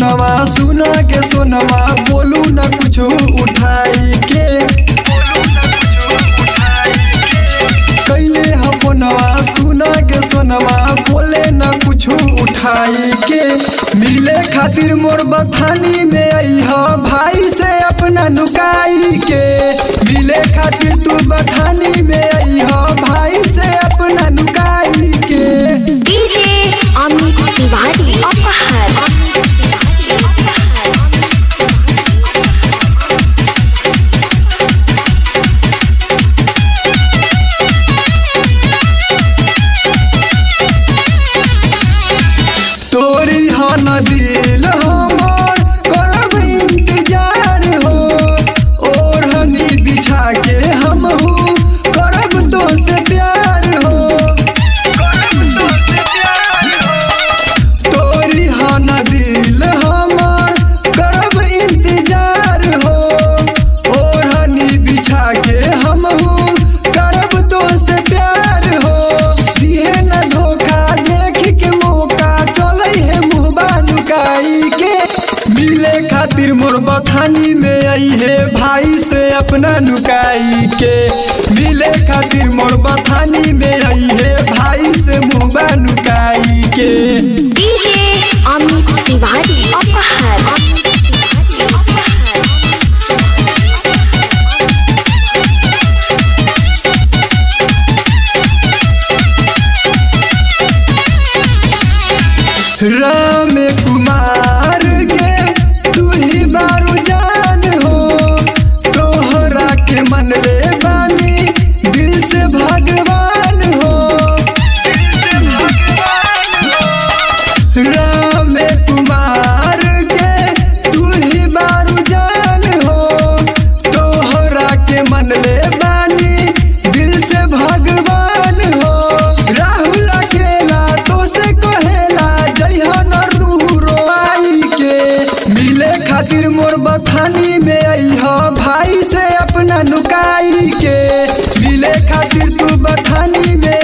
फोनवा सुना के सोनवा बोलू न कुछ उठाई के कैले ह फोनवा सुना के सोनवा बोले न कुछ उठाई के मिले खातिर मोर बथानी में आई ह भाई से अपना नुकाई के मिले खातिर तू बथानी में आई ह भाई से अपना नुकाई के। डीजे अमित तिवारी अपहर। तोरी ह न दिल हमर करब इंतजार हो ओढ़नी बिछा के हम हूँ करब तो से प्यार हो तोरी ह न दिल हमर करब इंतजार हो ओढ़नी बिछा के हम हूँ करब तो से प्यार हो दिहे न धोखा देख के मौका चले है मुहबा नुकाई के मिले खातिर मोर बथानी में आई है भाई से अपना नुकाई के मिले खातिर मोर बथानी में आई है भाई से मुहबा नुकाई के। डीजे अमित तिवारी अपहर। राम कुमार के तू ही बारू जान हो तोहरा के मनले बानी दिल से भगवान हो राम कुमार के तू ही बारू जान हो तोहरा के मनले बानी दिल से भगवान हो राहुल अकेला तो से कहेला जइहन रोई के मिले खातिर मोर बथानी में आई ह भाई से अपना नुकाई के मिले खातिर तू बथानी में